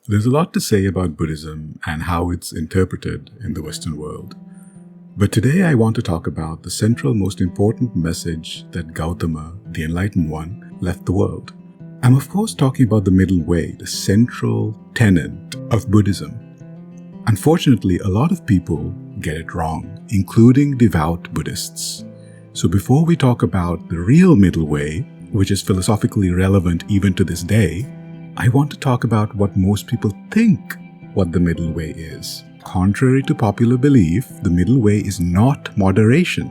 There's a lot to say about Buddhism and how it's interpreted in the Western world. But today I want to talk about the central, most important message that Gautama, the Enlightened One, left the world. I'm of course talking about the middle way, the central tenet of Buddhism. Unfortunately, a lot of people get it wrong, including devout Buddhists. So before we talk about the real middle way, which is philosophically relevant even to this day, I want to talk about what most people think what the middle way is. Contrary to popular belief, the middle way is not moderation.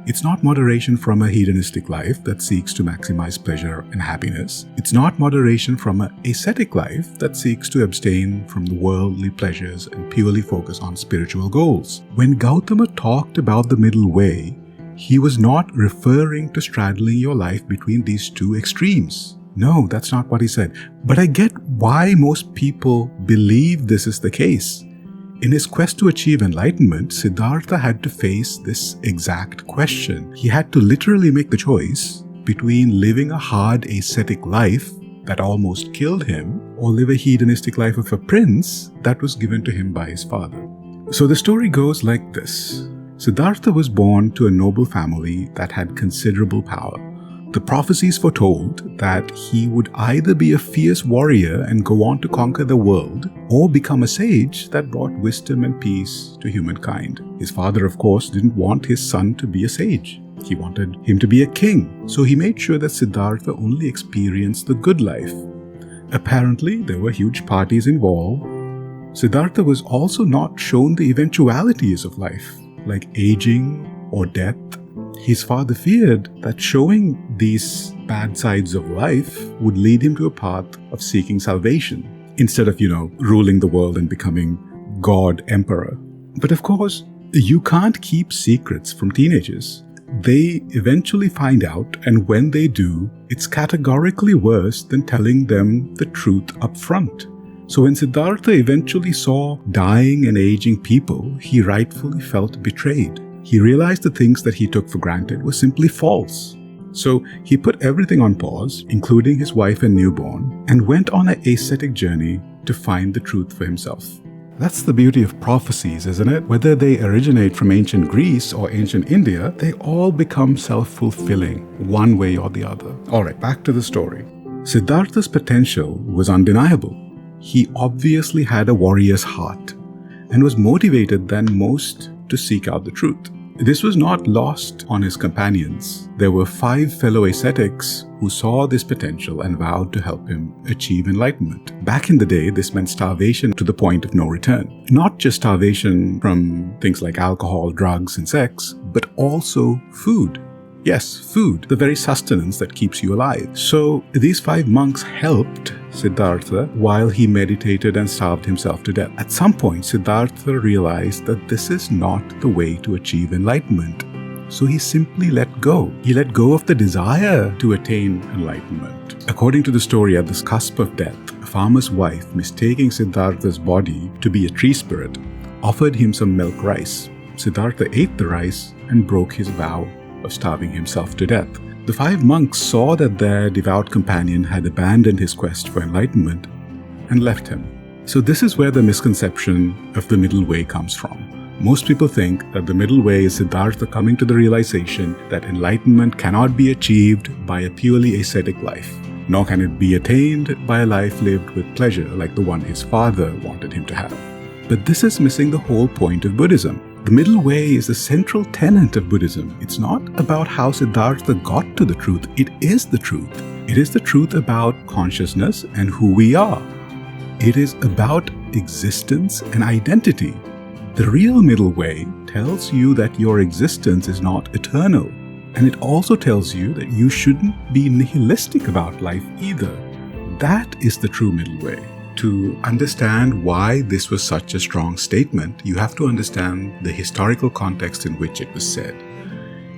It's not moderation from a hedonistic life that seeks to maximize pleasure and happiness. It's not moderation from an ascetic life that seeks to abstain from the worldly pleasures and purely focus on spiritual goals. When Gautama talked about the middle way, he was not referring to straddling your life between these two extremes. No, that's not what he said. But I get why most people believe this is the case. In his quest to achieve enlightenment, Siddhartha had to face this exact question. He had to literally make the choice between living a hard ascetic life that almost killed him or live a hedonistic life of a prince that was given to him by his father. So the story goes like this. Siddhartha was born to a noble family that had considerable power. The prophecies foretold that he would either be a fierce warrior and go on to conquer the world, or become a sage that brought wisdom and peace to humankind. His father, of course, didn't want his son to be a sage. He wanted him to be a king, so he made sure that Siddhartha only experienced the good life. Apparently, there were huge parties involved. Siddhartha was also not shown the eventualities of life, like aging or death. His father feared that showing these bad sides of life would lead him to a path of seeking salvation, instead of, ruling the world and becoming God Emperor. But of course, you can't keep secrets from teenagers. They eventually find out, and when they do, it's categorically worse than telling them the truth up front. So when Siddhartha eventually saw dying and aging people, he rightfully felt betrayed. He realized the things that he took for granted were simply false. So he put everything on pause, including his wife and newborn, and went on an ascetic journey to find the truth for himself. That's the beauty of prophecies, isn't it? Whether they originate from ancient Greece or ancient India, they all become self-fulfilling, one way or the other. Alright, back to the story. Siddhartha's potential was undeniable. He obviously had a warrior's heart and was motivated than most to seek out the truth. This was not lost on his companions. There were 5 fellow ascetics who saw this potential and vowed to help him achieve enlightenment. Back in the day, this meant starvation to the point of no return. Not just starvation from things like alcohol, drugs, and sex, but also food. Yes, food, the very sustenance that keeps you alive. So these 5 monks helped Siddhartha while he meditated and starved himself to death. At some point, Siddhartha realized that this is not the way to achieve enlightenment. So he simply let go. He let go of the desire to attain enlightenment. According to the story, at the cusp of death, a farmer's wife, mistaking Siddhartha's body to be a tree spirit, offered him some milk rice. Siddhartha ate the rice and broke his vow of starving himself to death. The 5 monks saw that their devout companion had abandoned his quest for enlightenment and left him. So this is where the misconception of the middle way comes from. Most people think that the middle way is Siddhartha coming to the realization that enlightenment cannot be achieved by a purely ascetic life, nor can it be attained by a life lived with pleasure like the one his father wanted him to have. But this is missing the whole point of Buddhism. The middle way is the central tenet of Buddhism. It's not about how Siddhartha got to the truth. It is the truth. It is the truth about consciousness and who we are. It is about existence and identity. The real middle way tells you that your existence is not eternal. And it also tells you that you shouldn't be nihilistic about life either. That is the true middle way. To understand why this was such a strong statement, you have to understand the historical context in which it was said.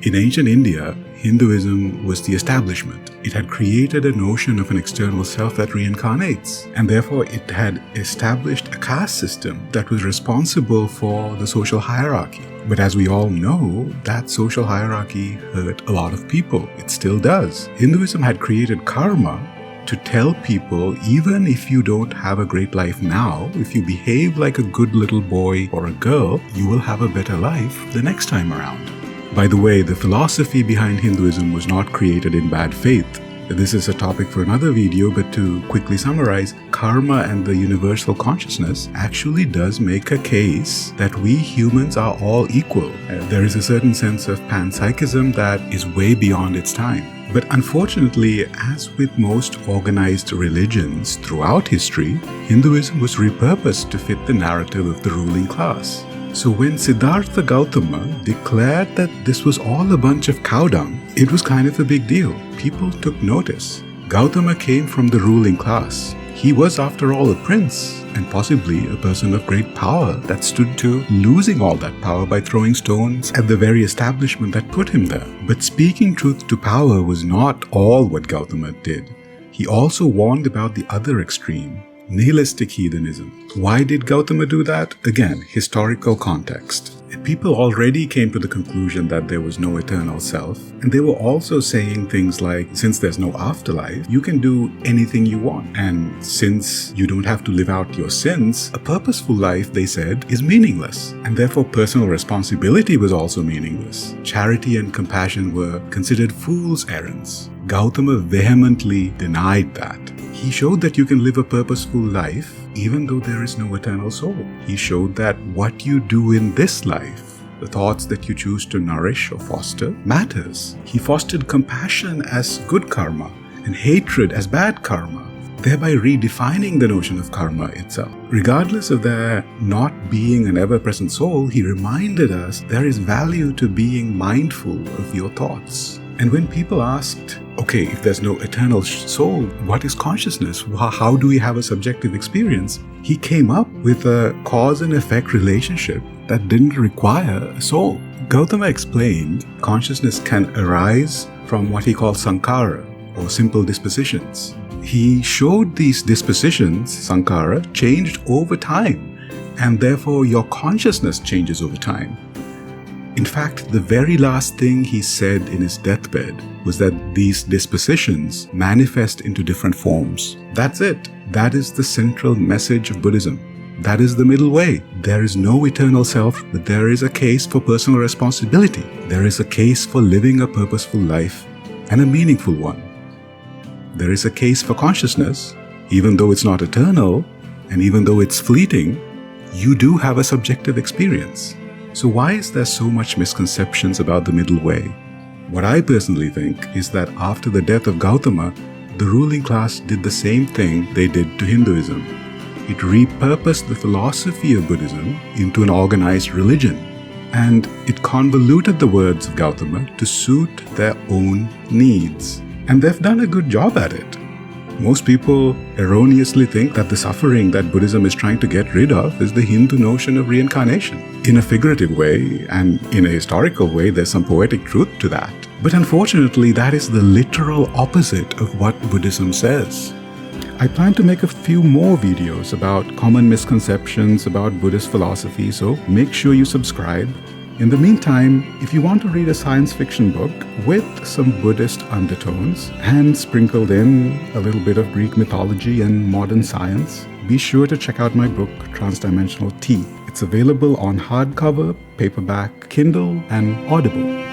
In ancient India, Hinduism was the establishment. It had created a notion of an external self that reincarnates, and therefore it had established a caste system that was responsible for the social hierarchy. But as we all know, that social hierarchy hurt a lot of people. It still does. Hinduism had created karma to tell people, even if you don't have a great life now, if you behave like a good little boy or a girl, you will have a better life the next time around. By the way, the philosophy behind Hinduism was not created in bad faith. This is a topic for another video, but to quickly summarize, karma and the universal consciousness actually does make a case that we humans are all equal. There is a certain sense of panpsychism that is way beyond its time. But unfortunately, as with most organized religions throughout history, Hinduism was repurposed to fit the narrative of the ruling class. So when Siddhartha Gautama declared that this was all a bunch of cow dung, it was kind of a big deal. People took notice. Gautama came from the ruling class. He was, after all, a prince and possibly a person of great power that stood to losing all that power by throwing stones at the very establishment that put him there. But speaking truth to power was not all what Gautama did. He also warned about the other extreme, nihilistic heathenism. Why did Gautama do that? Again, historical context. People already came to the conclusion that there was no eternal self, and they were also saying things like, since there's no afterlife, you can do anything you want. And since you don't have to live out your sins, a purposeful life, they said, is meaningless. And therefore personal responsibility was also meaningless. Charity and compassion were considered fool's errands. Gautama vehemently denied that. He showed that you can live a purposeful life even though there is no eternal soul. He showed that what you do in this life, the thoughts that you choose to nourish or foster, matters. He fostered compassion as good karma and hatred as bad karma, thereby redefining the notion of karma itself. Regardless of there not being an ever-present soul, he reminded us there is value to being mindful of your thoughts. And when people asked, okay, if there's no eternal soul, what is consciousness? How do we have a subjective experience? He came up with a cause and effect relationship that didn't require a soul. Gautama explained consciousness can arise from what he called sankhara, or simple dispositions. He showed these dispositions, sankhara, changed over time, and therefore your consciousness changes over time. In fact, the very last thing he said in his deathbed was that these dispositions manifest into different forms. That's it. That is the central message of Buddhism. That is the middle way. There is no eternal self, but there is a case for personal responsibility. There is a case for living a purposeful life and a meaningful one. There is a case for consciousness. Even though it's not eternal, and even though it's fleeting, you do have a subjective experience. So why is there so much misconceptions about the middle way? What I personally think is that after the death of Gautama, the ruling class did the same thing they did to Hinduism. It repurposed the philosophy of Buddhism into an organized religion, and it convoluted the words of Gautama to suit their own needs. And they've done a good job at it. Most people erroneously think that the suffering that Buddhism is trying to get rid of is the Hindu notion of reincarnation. In a figurative way and in a historical way, there's some poetic truth to that. But unfortunately, that is the literal opposite of what Buddhism says. I plan to make a few more videos about common misconceptions about Buddhist philosophy, so make sure you subscribe. In the meantime, if you want to read a science fiction book with some Buddhist undertones and sprinkled in a little bit of Greek mythology and modern science, be sure to check out my book, Transdimensional Tea. It's available on hardcover, paperback, Kindle, and Audible.